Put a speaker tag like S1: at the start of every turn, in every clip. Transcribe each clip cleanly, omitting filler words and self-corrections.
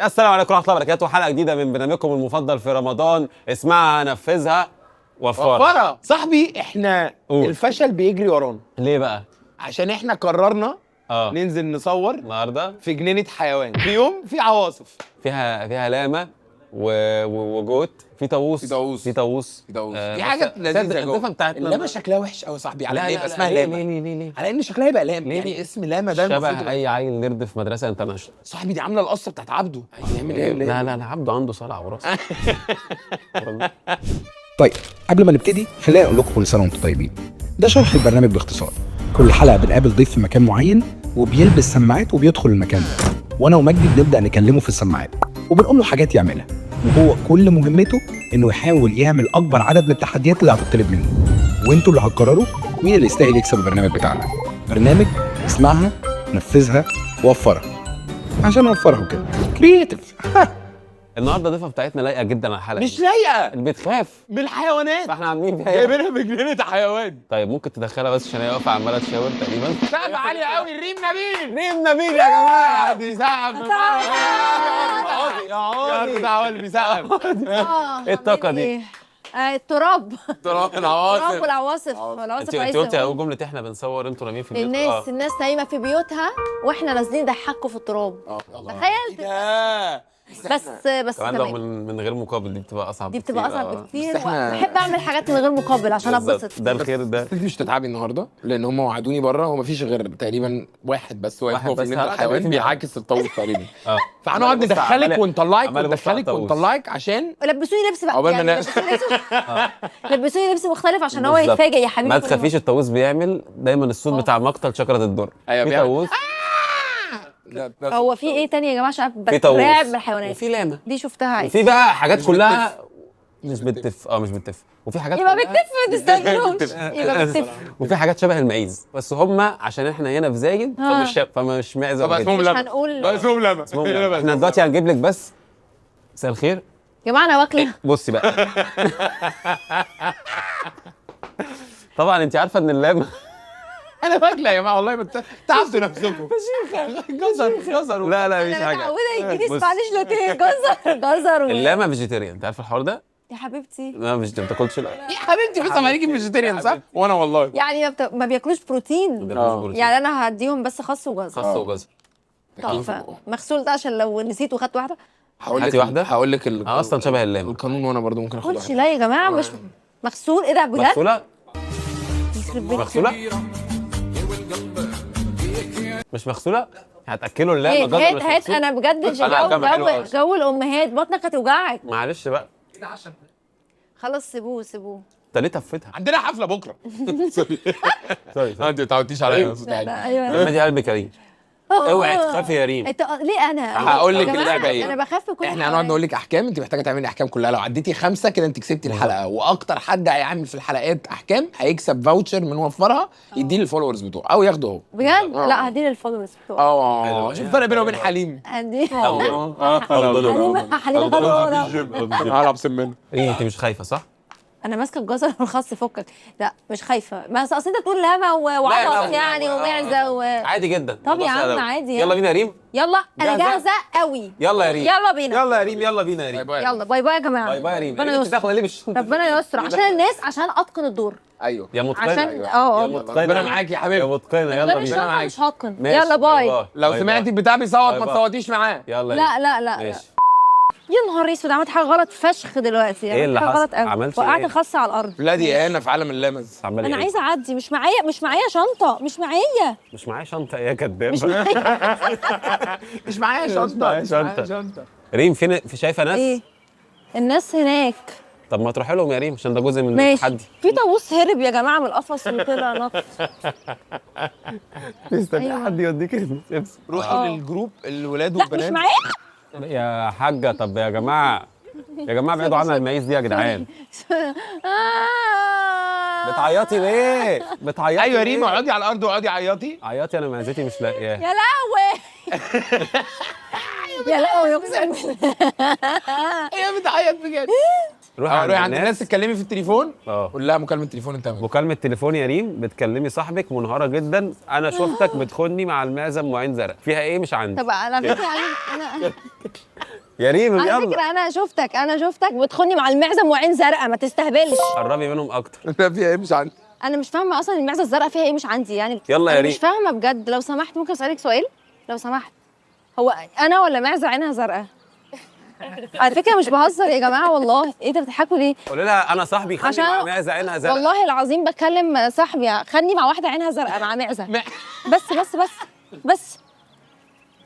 S1: السلام عليكم ورحمه الله وبركاته. حلقه جديده من برنامجكم المفضل في رمضان، اسمها نفذها وفرها.
S2: صاحبي احنا الفشل بيجري ورانا.
S1: ليه بقى؟
S2: عشان احنا قررنا ننزل نصور
S1: النهارده
S2: في جنينه حيوان في يوم في عواصف،
S1: فيها لاما وجوت، في طاووس
S2: في حاجه لذيذه جوه.
S1: الدفه بتاعتنا
S2: اللامه شكلها وحش قوي يا صاحبي. على
S1: لا
S2: ايه
S1: لا
S2: اسمها
S1: ليه
S2: لامه؟
S1: ليه
S2: على ان شكلها يبقى لام، يعني اسم لامه ده
S1: شبه اي عيل نرد في مدرسه انترناشونال.
S2: صاحبي دي عامله القصه بتاعت عبده. هيعمل ايه؟
S1: لا عبده عنده صلع وراسه.
S3: طيب قبل ما نبتدي خليني اقول لكم كل سنه وانتم طيبين. ده شرح البرنامج باختصار. كل حلقه بنقابل ضيف في مكان معين وبيلبس سماعات وبيدخل المكان ده، وانا ومجدي بنبدا نكلمه في السماعات وبنقول له حاجات يعملها، وهو كل مهمته انه يحاول يعمل اكبر عدد من التحديات اللي هتطلب منه، وانتوا اللي هتقرروا مين اللي يستاهل يكسب البرنامج بتاعنا. برنامج اسمعها نفذها وفرها، عشان نوفرها وكده كرييتيف.
S1: النهارده الضيفه بتاعتنا لايقه جدا على الحلقه.
S2: مش لايقه،
S1: بتخاف
S2: من الحيوانات،
S1: فاحنا عاملين فيها
S2: جايبينها بجنينه حيوان.
S1: طيب ممكن تدخلها بس عشان هي واقفه عماله تشاور تقريبا.
S2: سقف عالي قوي. ريم نبيل
S1: يا جماعه
S2: دي سقف يا عوضي بيسقف.
S1: ايه الطاقه دي؟
S4: التراب
S2: العواصف
S4: والعواصف
S1: انت قلتي اول جمله احنا بنصور انتوا نايمين في البيوت.
S4: الناس نايمه في بيوتها واحنا نازلين نضحكوا في التراب. تخيل. بس
S1: كمان لو
S4: تمام.
S1: من غير مقابل دي بتبقى اصعب.
S4: دي بتبقى اصعب بكتير.
S2: احنا
S4: بحب اعمل حاجات من غير مقابل عشان اتبسط.
S1: ده الخير ده.
S2: انت مش هتتعبي النهارده لان هم وعدوني بره، ومفيش غير تقريبا واحد بس واقف
S1: واحد
S2: في
S1: بس.
S2: جنينه الحيوان بيعاكس الطاووس تقريبا.
S1: بص،
S2: فهنقعد ندخلك
S1: عمال
S2: ونطلعك
S1: طاووس.
S2: ونطلعك عشان
S4: لبسوني لبس بقى
S2: عقبال ما
S4: يعني لبسوني لبس مختلف عشان هو
S1: بالظبط.
S4: يتفاجئ يا حبيبي.
S1: ما تخافيش، الطاووس بيعمل دايما الصوت بتاع مقتل شجره الدر.
S2: ايوه
S1: في
S2: بيعمل.
S1: طاووس،
S4: هو في ايه تاني يا جماعه؟ عشان
S1: في طاووس
S4: بترعب من الحيوانات.
S1: وفي لاما،
S4: دي شفتها عادي.
S1: وفي بقى حاجات كلها مش بتتف. وفي حاجات
S4: يبقى
S1: كلها-
S4: بتتف ما تستنوش. يبقى بتتف.
S1: وفي حاجات شبه المعيز، بس هم عشان احنا هنا في زايد فمش معزه
S2: طب اسمهم
S1: وكده.
S2: لما
S4: هنقول
S2: اسمهم لما
S1: احنا دلوقتي هنجيب لك بس مساء الخير.
S4: يا جماعه انا واكله.
S1: بصي بقى. طبعا انت عارفه ان اللام
S2: انا واكله يا جماعه والله تعبتوا نفسكم. جزر
S1: لا مش
S4: انا
S1: حاجه.
S4: متعوده يجيلي
S1: بص.
S4: سبانيش لاتيه جزر
S1: اللامه فيجيتيريان، انت عارف الحوار ده؟
S4: يا حبيبتي
S1: لا مش ما بتاكلش لا.
S2: يا حبيبتي بس ما هنيجي فيجيتيريان صح؟ وانا والله
S4: يعني ما بياكلوش بروتين. يعني انا هديهم بس خس وجزر.
S1: خس وجزر.
S4: مغسول ده عشان لو نسيت وخدت واحده.
S1: هاتي واحده.
S2: هقول لك
S1: اصلا شبه اللام.
S2: القانون، وانا برضو ممكن اخد
S4: قولش
S2: واحده.
S4: لا يا جماعه، مش مغسول. ايه ده بجد؟
S1: مغسوله؟
S4: يخرب بيت.
S1: مغسوله؟ مش مغسوله؟ هتاكلوا اللام جزر مش
S4: هات
S1: مغسول؟
S4: انا بجد
S1: كام حلو أصلاً.
S4: جو الامهات بطنك هتوجعك.
S1: معلش بقى،
S4: خلاص سيبوه.
S1: انت ليه تفتها؟
S2: عندنا حفله بكره.
S1: سوري
S2: انت ما تعودتيش عليا.
S4: لا ايوه
S1: لما دي قلبي كريم. اوعي تخافي يا ريم.
S4: انت ليه انا
S2: هقول لك
S4: يا جماعة،
S2: اللعبة ايه.
S4: انا بخاف كل
S2: احنا هنقعد نقول لك احكام، انت محتاجه تعملي احكام كلها. لو عديتي 5 كده انت كسبتي الحلقه، واكتر حد هيعمل في الحلقات احكام هيكسب فاوتشر من وفرها يديه للفولورز بتوعه او ياخده هو.
S4: بجد. لا هديه للفولورز بتوعي.
S2: شوف الفرق بينه وبين حليم.
S4: هديه حليم
S2: هلعب سمنه.
S1: ايه انت مش خايفه صح؟
S4: انا ماسكه الجزر والخس فكك. لا مش خايفه، بس اصل انت تقول لامه وعبط يعني ومعزه
S1: عادي جدا.
S4: طب يا
S1: خلاص
S4: عم عادي.
S1: يلا بينا يا ريم.
S4: يلا انا
S1: جاهزة؟
S4: جاهزه قوي.
S1: يلا يا ريم.
S4: يلا بينا.
S1: يلا يا ريم، يلا بينا يا ريم.
S4: يلا باي باي يا جماعه.
S1: باي باي يا ريم.
S4: ربنا
S1: انت
S4: يستر.
S1: داخله ليه بالشنطه؟
S4: ربنا يستر عشان الناس، عشان اتقن الدور.
S2: ايوه
S1: يا متقنه.
S4: عشان
S1: يا متقنه.
S2: ربنا معاكي يا
S1: يا
S2: حبيبي.
S1: متقنه.
S4: لا
S1: يلا
S4: مش
S1: بينا.
S4: هتقن، مش هتقن.
S1: ماشي.
S4: يلا باي.
S2: لو سمعتي البتاع بيصوت
S1: باي
S2: ما
S1: باي.
S2: تصوتيش معاه.
S1: يلا
S4: لا
S1: ماشي.
S4: يا نهار اسود، عملت حاجه غلط فشخ دلوقتي.
S1: ايه اللي
S4: حاجه
S1: حصل؟
S4: غلط قوي.
S1: عملتي
S4: وقعت
S1: ايه؟
S4: الخس على الارض.
S2: لا دي اهانه في عالم اللمز.
S4: انا عايزه اعدي. مش معايا شنطه. مش معايا
S1: شنطه يا كداب.
S2: مش معايا شنطه.
S1: ريم فين؟ شايفه ناس؟
S4: ايه الناس هناك؟
S1: طب ما تروحي لهم يا ريم عشان ده جزء من
S4: ماشي.
S1: التحدي.
S4: في طاووس هرب يا جماعه من القفص وطلع نط.
S1: استني
S4: أيوة.
S1: حد يوديك الشيبس.
S2: روحي للجروب الولاد
S4: لا مش
S2: والبنات.
S4: معايا.
S1: يا حاجه طب يا جماعه ابعدوا عنها المعيز دي يا جدعان. بتعيطي ليه؟ بتعيطي
S2: ايوه يا
S1: ليه؟
S2: ريم اقعدي على الارض واقعدي عيطي.
S1: عيطي، انا معزتي مش لاقياه.
S4: يا لهوي. يا لهوي اقسم بالله.
S2: هي بتعيط بجد. روحي عند الناس تتكلمي في التليفون. قول لها مكالمه تليفون. انت
S1: مكالمه تليفون يا ريم، بتكلمي صاحبك منهاره جدا، انا شفتك بتخوني مع المعزه ام معين زرق، فيها ايه مش عندي.
S4: طب على فكره انا
S1: يا ريم
S4: على
S1: يلا
S4: فكره انا شفتك بتخوني مع المعزم وعين زرقاء، ما تستهبلش.
S1: قربي منهم اكتر.
S2: ده فيها ايه مش عندي؟
S4: انا مش فاهمه اصلا المعزه الزرقاء فيها ايه مش عندي يعني.
S1: يلا يا
S4: أنا مش
S1: ريم.
S4: فاهمه بجد، لو سمحت ممكن اسالك سؤال لو سمحت؟ هو انا ولا معزه عينها زرقاء؟ على فكره مش بهزر يا جماعه والله. ايه ده بتضحكوا ليه؟
S1: قولي لها انا صاحبي خلي
S4: عشان
S1: مع معزه عينها زرقاء.
S4: والله العظيم بكلم صاحبي خدني مع واحده عينها زرقاء مع معزه. بس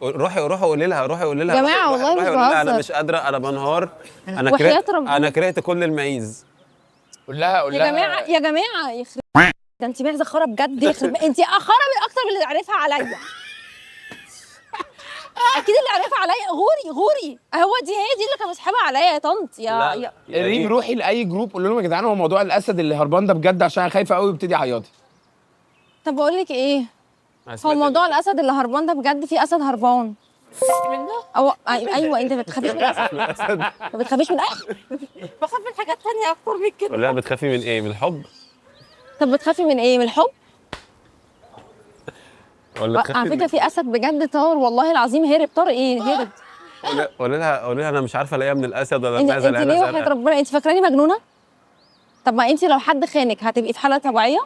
S1: روحي قولي لها
S4: يا جماعة والله مش
S1: انا
S4: بهزر.
S1: مش قادره، انا بنهار.
S4: وحياة ربنا.
S1: انا كرهت كل المعيز.
S2: قول لها
S4: يا جماعه يخرب ده انت معزه خرا بجد. يخرب انت خرا من اكتر من اللي عارفها عليا. اكيد اللي عارفها عليا غوري. هي دي اللي كانت مسحبه عليا يا طنط يا
S2: ريم روحي لاي جروب قول لهم يا جدعان هو موضوع الاسد اللي هربان ده بجد عشان انا خايفه قوي وابتدي عياطي.
S4: طب بقول لك ايه، هو موضوع الاسد اللي هربان ده بجد في اسد هربان منه؟ ايوه انت ما بتخافيش من الاسد؟ ما بتخافيش من بخاف من حاجات ثانيه اكتر من كده.
S1: لا بتخافي من ايه؟ من الحب؟
S4: طب بتخافي من ايه؟ من الحب؟
S1: ولا
S4: على فكره في اسد بجد طار والله العظيم هرب. طار ايه هرب؟
S1: قولي لها انا مش عارفه الاقيها من الاسد ولا
S4: انت ليه وحياة ربنا انت فاكراني مجنونه؟ طب ما انت لو حد خانك هتبقي في حاله طبيعيه؟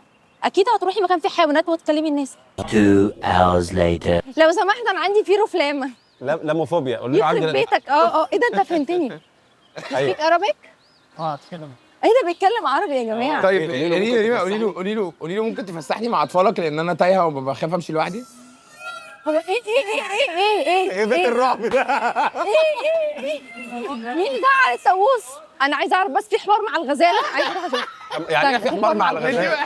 S4: اكيد هتروحي مكان فيه حيوانات وتكلمي الناس.
S5: 2 hours later.
S4: لو سمحت انا عندي فيروفلامه.
S1: لاموفوبيا. قولي له
S4: يخرب بيتك. ايه ده انت فهمتني؟ سبيك ارابيك؟
S6: اتكلم.
S4: ايه ده بيتكلم عربي يا جماعه؟
S2: طيب ريم قولي له ممكن تفسحني مع اطفالك لان انا تايهه وبخاف امشي لوحدي.
S4: هو ايه
S1: بيت الرعب ده؟
S4: مين ده على السووس؟ انا عايزه اعرف بس في حوار مع الغزاله عايزه اروح اشوف.
S1: يعني ايه في حمار مع الغزاله؟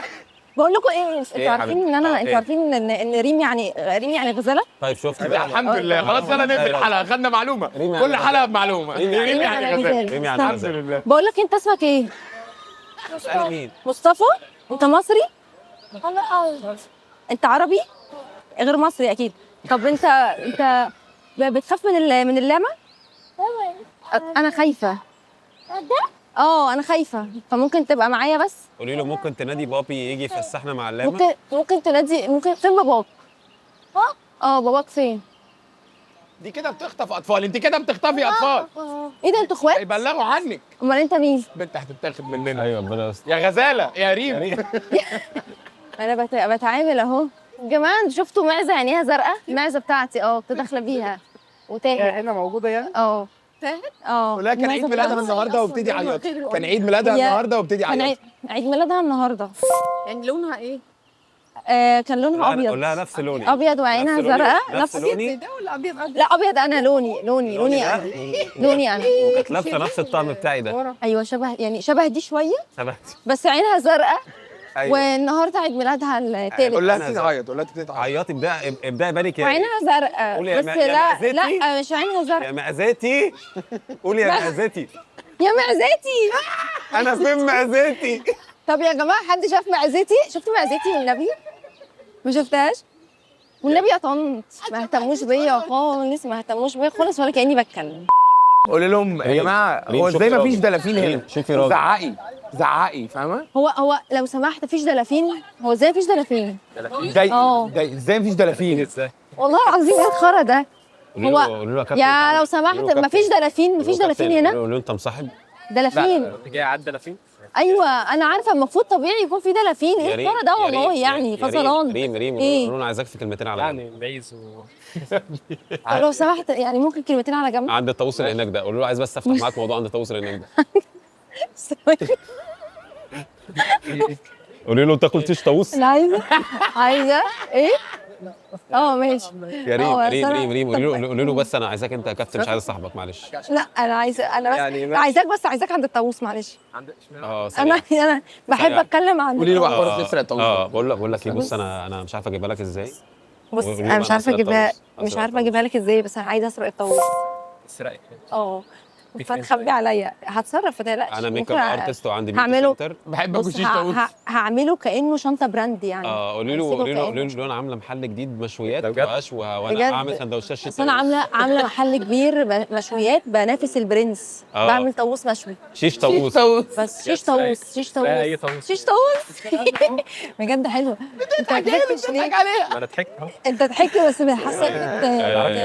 S4: بقول لكم ايه انتوا عارفين ان
S1: إيه؟
S4: انتوا عارفين ان ريم يعني غزاله؟
S1: طيب شفتي بقى؟
S2: الحمد لله خلاص يلا نقفل الحلقه خدنا معلومه كل حلقه بمعلومه. ريم يعني غزال.
S1: ريم يعني غزال.
S4: بقول لك انت اسمك ايه؟
S1: اسالي مين؟
S4: مصطفى. انت مصري؟ انت عربي؟ غير مصري اكيد. طب انت بتخاف من اللاما؟ انا خايفه. انا خايفه فممكن تبقى معايا بس.
S1: قولي له ممكن تنادي بابي يجي يفسحنا مع اللاما.
S4: ممكن تنادي فين باباك؟ باباك فين؟
S2: دي كده بتخطف اطفال انت كده بتخطفي اطفال.
S4: ايه ده انتوا اخوات؟
S2: يبلغوا عنك.
S4: امال انت مين؟
S2: بنت هتتاخد مننا.
S1: ايوه ربنا يستر.
S2: يا غزاله يا ريم.
S4: انا بتعامل اهو. يا جماعه انتوا شفتوا معزه عينيها زرقاء؟ المعزه بتاعتي كنت داخله بيها وتاهت.
S2: هنا موجوده يعني؟
S4: تاهت؟
S2: ولا كان عيد ميلادها النهارده وابتدي عياط. كان عيد ميلادها النهارده وابتدي عياط.
S4: عيد ميلادها النهارده.
S6: يعني لونها ايه؟
S4: كان لونها ابيض.
S1: قول لها نفس لوني.
S4: ابيض وعينها زرقاء.
S1: نفس لوني.
S6: ده ولا ابيض؟
S4: لا ابيض. انا لوني انا.
S1: وكانت لابسه نفس الطقم بتاعي ده.
S4: ايوه شبه دي شويه
S1: شبهتي.
S4: بس عينها زرقاء.
S1: أيوة.
S4: والنهارده عيد ميلادها الثالث.
S2: قول لها تبتدي تعيط قول لها تبتدي تعيط.
S1: عياطي ابداي بالك يا
S4: وعينها زرقاء
S1: قولي يا
S4: بس
S1: يا
S4: لا
S1: معزتي.
S4: مش عينها
S1: يا
S4: زرقاء.
S1: معزتي. قولي يا معزتي.
S4: يا معزتي.
S1: انا فين معزتي؟
S4: طب يا جماعه حد شاف معزتي؟ شفتوا معزتي والنبي؟ ما شفتهاش؟ والنبي يا طنط ما اهتموش بيا خالص ولا كاني بتكلم.
S2: قولي لهم يا جماعه هو ازاي ما فيش دلافين هنا؟
S1: شوفي راجل.
S2: زعقي فاهمه؟
S4: هو لو سمحت مفيش دلافين؟ هو ازاي مفيش دلافين؟
S2: ازاي مفيش دلافين؟ ازاي؟
S4: والله العظيم ايه الخرا ده؟
S1: قولي له يا كابتن.
S4: يا لو سمحت مفيش دلافين هنا؟
S1: قولي له انت مصاحب.
S4: دلافين
S6: جاي على الدلافين؟
S4: ايوه انا عارفه المفروض طبيعي يكون في دلافين. ايه الخرا ده والله يعني فصلان.
S1: ريم
S4: ايه؟
S1: قولي له انا عايزاك في كلمتين على جنب.
S6: يعني بعيز
S4: لو سمحت يعني ممكن كلمتين على جنب.
S1: عند الطاووس اللي هناك ده. قولي له عايز بس افتح معاك موضوع عند الطاووس اللي هناك ده. قولي له انت قلتيش طاووس.
S4: انا عايزه ايه؟ ماشي.
S1: يا ريم قولي له بس انا عايزاك انت يا كابتن مش عايز صاحبك معلش.
S4: لا انا بس
S6: يعني
S4: عايزاك عند الطاووس معلش.
S1: سريع.
S4: انا بحب اتكلم عن
S2: قولي له بقى حوار تسرق الطاووس.
S1: بقول لك ايه بص انا مش عارفه اجيبها لك ازاي.
S4: بص انا مش عارفه اجيبها لك ازاي بس انا عايزه اسرق الطاووس.
S6: السرقه.
S4: فتخبي عليا هتصرف، ما تقلقش.
S1: انا ميك
S4: ممكن
S1: اب ارتست وعندي بيوتي
S4: هعمله.
S1: سنتر.
S2: بحب
S4: بص
S2: اكل شيش طاووس.
S4: هعمله كانه شنطه براند يعني.
S1: قولي له انا عامله محل جديد مشويات واشوى، وانا اعمل سندوتشات شيش
S4: اصل انا عامله محل كبير مشويات بنافس البرنس. بعمل طاووس مشوي.
S1: شيش طاووس.
S4: بس شيش طاووس. شيش طاووس بجد حلو. انت ضحكت ليه؟
S6: ما انا ضحكت اهو.
S4: انت ضحكت بس حسيت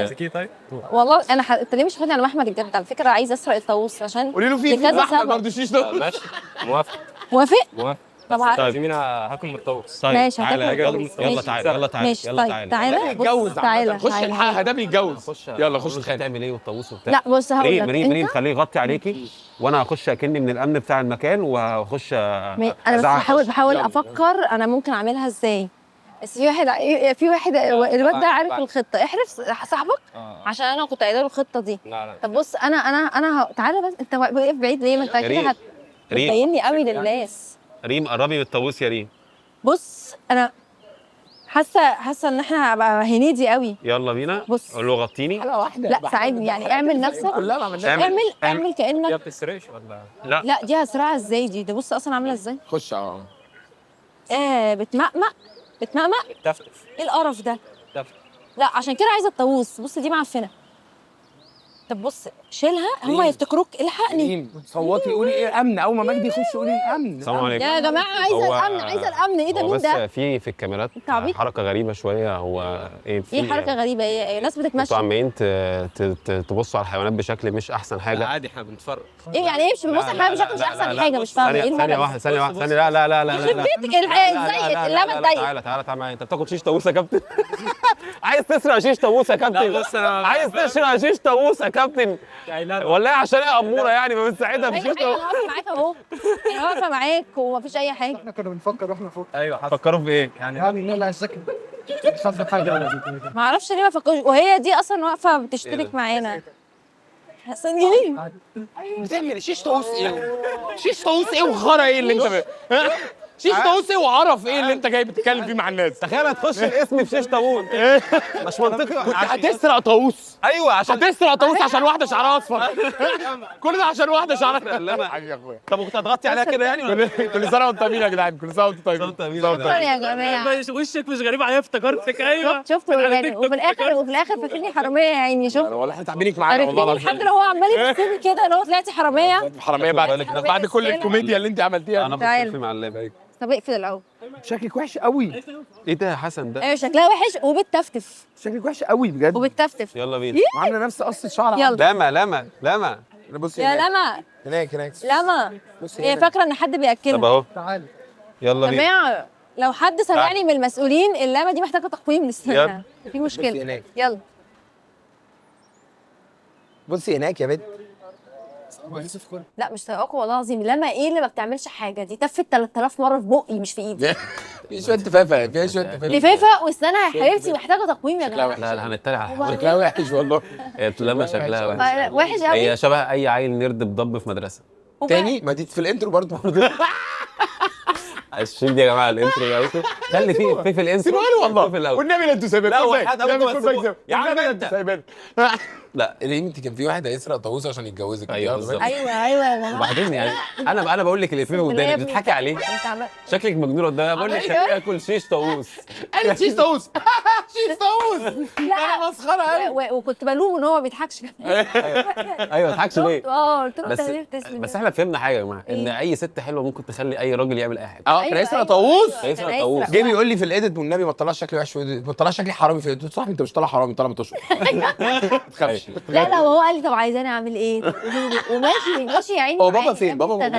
S6: مسكيه طيب.
S4: والله انت ليه مش واخدني على محمد الجد؟ على فكره عايزه اسرق الطاووس عشان
S2: قولي له في
S4: لكذا
S2: احمد
S4: سبب.
S2: برضه شيش طاووس.
S6: ماشي موافق
S4: موافق؟
S6: موافق.
S4: طب
S6: طيب مين هاكل من الطاووس؟
S1: طيب
S4: ماشي،
S1: تعالى
S4: هتاكل
S1: يلا
S4: طاووس.
S1: يلا
S4: ماشي.
S1: تعالى يلا تعالى
S4: ماشي
S1: يلا
S4: طيب
S1: تعالى.
S4: تعالى
S2: بيتجوز
S4: تعالى
S2: خش الحلقه ده بيتجوز. يلا خش
S1: خش
S2: اتخانق.
S1: تعمل ايه والطاووس وبتاع.
S4: لا بص هقول لك
S1: مريم خليه يغطي عليكي، وانا هخش اكني من الامن بتاع المكان وهخش
S4: انا بس بحاول افكر انا ممكن اعملها ازاي. بس في واحد الواد ده عارف الخطه. احرف صاحبك عشان انا كنت قايله له الخطه دي.
S6: لا
S4: طب بص انا تعالى بس. انت واقف بعيد ليه؟ ما انت كده هتبيني قوي للناس.
S1: ريم قربي من الطاووس يا ريم.
S4: بص انا حاسه ان احنا هبقى هنيدي قوي.
S1: يلا بينا.
S4: بص.
S1: قول له غطيني.
S2: حلقه واحده.
S4: لا ساعدني يعني. اعمل نفسك
S2: كلها ما عملناش.
S4: اعمل
S6: ما
S4: كانك.
S6: بتسرقش ولا؟
S4: لا دي هسرعها ازاي دي؟ ده بص اصلا عامله ازاي.
S2: خش
S4: بتمقمق
S6: تفتف
S4: ايه القرف ده؟
S6: تفتف.
S4: لا عشان كده عايزه الطاووس. بص دي معفنه. طب بص شيلها هم يفتكروك الحقني.
S2: ريم صوتي قولي ايه امن. اول ما مجدي يخش قولي الامن.
S1: السلام عليكم.
S4: يا جماعه عايزه الامن عايزه الامن. ايه ده مين ده؟
S1: بس في الكاميرات
S4: عبيط.
S1: حركه غريبه شويه. هو ايه
S4: ايه حركه غريبه؟ ايه ناس بتتمشى.
S1: انتوا عمالين تبصوا على الحيوانات بشكل مش احسن حاجه.
S6: عادي احنا بنتفرج.
S4: ايه يعني ايه مش بنبص على الحياه بشكل مش احسن حاجه؟ مش فاهمه ايه
S1: ثانيه واحده ثانيه لا لا لا لا
S4: يخرب بيتك ازاي اللبن ضيق.
S1: تعالى معايا. انت بتاكل شيش طاووس يا كابتن؟ عايز تسرق شيش طاووس يا كابتن؟
S6: لا بص انا
S1: عايز تسرق شيش طاووس يا كابتن؟ ولا عشان هي اموره يعني ما بتساعدها في
S4: اي
S1: شيش
S4: حاجه.
S1: طاووس؟
S4: انا واقفه معاك اهو. انا واقفه معاك ومفيش اي حاجه.
S7: احنا كنا بنفكر واحنا فوق
S6: ايوه حصل.
S1: فكروا في ايه؟
S7: يعني نقلع السكن خاف حاجه.
S4: ما اعرفش ليه ما فكرش. وهي دي اصلا واقفه بتشترك معانا. حسن جميل.
S2: بتعمل شيش طاووس ايه؟ شيش طاووس ايه وخرا ايه اللي انت شيش طاووس ايه وعرف ايه اللي انت جاي بتتكلم فيه مع الناس؟
S1: تخيل هتخش الاسم في شيش طاووس. مش منطقي.
S2: كنت هتسرق طاووس.
S1: ايوه عشان
S2: هتسرق طاووس عشان واحده شعرها اصفر. كل ده عشان واحده شعرها.
S1: لا
S2: حبيبي يا اخويا.
S1: طب كنت هتغطي عليها كده يعني؟
S2: كل سنه وانتم طيبين يا جدعان. كل سنه وانتم طيبين.
S4: شكرا يا جماعه.
S6: وشك مش غريب عليا افتكرتك. ايوه
S4: شفتوا يعني وفي الاخر فاكرني حراميه يا عيني. شوف
S2: والله احنا تعبينك معانا والله
S4: عارفين
S2: العظيم.
S4: حد لو هو عمال يبصلي كده لو طلعتي حراميه.
S2: حراميه بعد كل الكوميديا اللي انت عملتيها.
S1: انا
S4: تعال.
S1: بصرف مع اللاب.
S4: طب اقفل الاول.
S2: شكلك وحش قوي.
S1: ايه ده يا حسن ده؟
S4: ايوه شكلها وحش وبتفتف.
S2: شكلك وحش قوي بجد.
S4: وبتفتف.
S1: يلا بينا.
S2: وعامله نفس قصه شعر.
S4: يلا
S1: لما
S2: بص
S4: يا لما
S2: هناك
S4: لما هي فاكره ان حد
S1: طب
S4: بياكلها.
S1: اهو
S7: تعالى
S1: يلا بينا.
S4: جماعه لو حد سمعني من المسؤولين اللامه دي محتاجه تقويم لسه. في مشكله.
S2: هناك.
S4: يلا
S2: بصي هناك يا بنت.
S4: لا مش طايقاكوا والله العظيم. لما ايه اللي ما بتعملش حاجه دي؟ تفت 3000 مره في بقي مش في ايدي.
S2: في شويه تفافه فيها شويه تفافه.
S4: لفافه واسنانها يا حبيبتي محتاجه تقويم يا جماعه.
S1: لا هنتريق على حاجه.
S2: شكلها وحش والله.
S1: لما شكلها وحش.
S4: وحش قوي.
S1: هي شبه اي عيل نيرد بضب في مدرسه.
S2: تاني ما دي في الانترو برضه.
S1: الشيل دي يا جماعه الانترو ده خلي في الانترو.
S2: سيبوها له والله.
S1: في الاول.
S2: والنبي انتوا سايبينها.
S1: لا وحياة أبوكم بس يا عم
S2: انت
S1: انت.
S2: سايبينها.
S1: لا
S2: ريم انت كان في واحد هيسرق طاووس عشان يتجوزك.
S1: ايوه بالظبط.
S4: ايوه يا جماعه.
S1: وبعدين يعني انا بقول لك الافيه قدامي بتضحكي عليه.
S4: انت عمال
S1: شكلك مجنون قدامي. بقول لك خليه ياكل شيش طاووس.
S2: قال شيش طاووس. شيش طاووس. انا مسخره قوي.
S4: وكنت بلوم ان هو ما بيضحكش.
S1: ايوه ما تضحكش ليه؟
S4: قلت له
S1: بس
S4: تسلم.
S1: بس احنا فهمنا حاجه يا جماعه ان اي ست حلوه ممكن تخلي اي راجل يعمل اي حاجه.
S2: كان هيسرق طاووس.
S1: هيسرق طاووس.
S2: جه بيقول لي في الايديت والنبي ما تطلعش شكلي وحش ما تطلعش شكلي حرامي في الايديت. صاحبي انت مش طالع حرامي طالع بتشرب. ما تخافش.
S4: لا وهو قال لي طب عايزاني اعمل ايه؟ وماشي يا عيني.
S2: هو بابا فين؟ بابا
S4: انت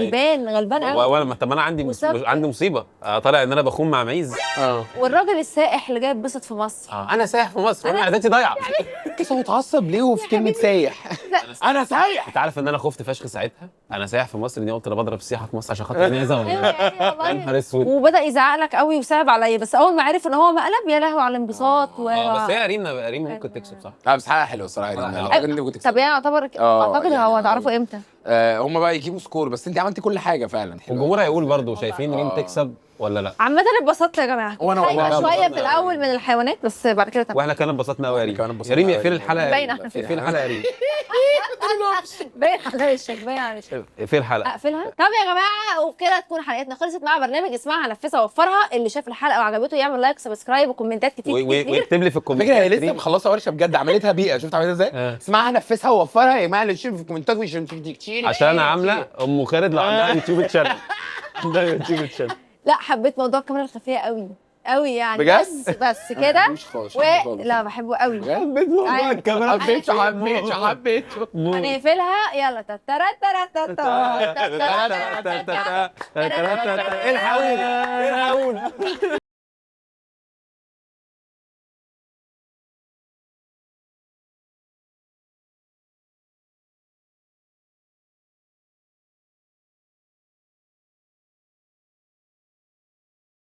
S4: غلبان قوي.
S1: وانا طب انا عندي مصيبه. طالع ان انا بخون مع معيز.
S4: والراجل السائح اللي جاي يتبسط في مصر.
S1: انا سايح في مصر وانا عادتي ضايعه.
S2: بس هو اتعصب ليه وفي كلمه سايح؟ انا سايح.
S1: انت عارف ان انا خفت فشخ ساعتها. انا سايح في مصر دي قلت انا بضرب السياحه في مصر عشان خاطر معيزه
S4: ايوه
S1: ولا
S4: يعني
S1: يا نهار اسود.
S4: وبدا يزعق لك قوي وصعب عليا. بس اول ما عرف ان هو مقلب يا لهوي على الانبساط
S1: بس هي ريم ممكن تكسب صح؟
S2: بس حاجه حلوه الصراحه. ريم
S4: طب يعني يعتبر اعتقد هو هتعرفوا امتى؟
S2: هم بقى يجيبوا سكور بس انت عملتي كل حاجه فعلا.
S1: والجمهور هيقول برضه شايفين ريم تكسب ولا لا؟
S4: عامة اتبسطت يا جماعة.
S2: وأنا والله
S4: خايفة شوية
S2: اتبسطت.
S4: في الأول من الحيوانات بس بعد كده تمام.
S1: واحنا كمان انبسطنا قوي يا
S2: كمان
S1: ريم.
S2: انبسطنا
S1: يا ريم
S2: أوي.
S1: اقفل الحلقه يا
S4: باين
S1: ريم.
S4: على
S1: اقفل الحلقه يا ريم.
S4: باين على وشك باين على وشك.
S1: اقفل الحلقه.
S4: اقفلها. طب يا جماعه وبكده تكون حلقتنا خلصت مع برنامج اسمعها نفذها وفرها. اللي شاف الحلقه وعجبته يعمل لايك سبسكرايب وكومنتات كتير كتير.
S1: ويكتب لي في
S2: فكرة
S1: الكومنت.
S2: هي لسه مخلصه ورشه بجد، عملتها بيئه، شفت عملتها ازاي؟ اسمعها نفذها ووفرها يا جماعه، اللي يشوف في الكومنتات ويشوف كتير
S1: عشان انا عامله ام خالد لو عندها يوتيوب تشانل. عندها يوتيوب تشانل.
S4: لا حبيت موضوع الكاميرا الخفيه قوي قوي يعني.
S2: بجد؟
S4: بس كده.
S2: خالص
S4: لا بحبه قوي.
S1: حبيت موضوع الكاميرا.
S2: حبيته.
S4: هنقفلها يلا. تترا ترا تتا.
S1: الحقونا الحقونا.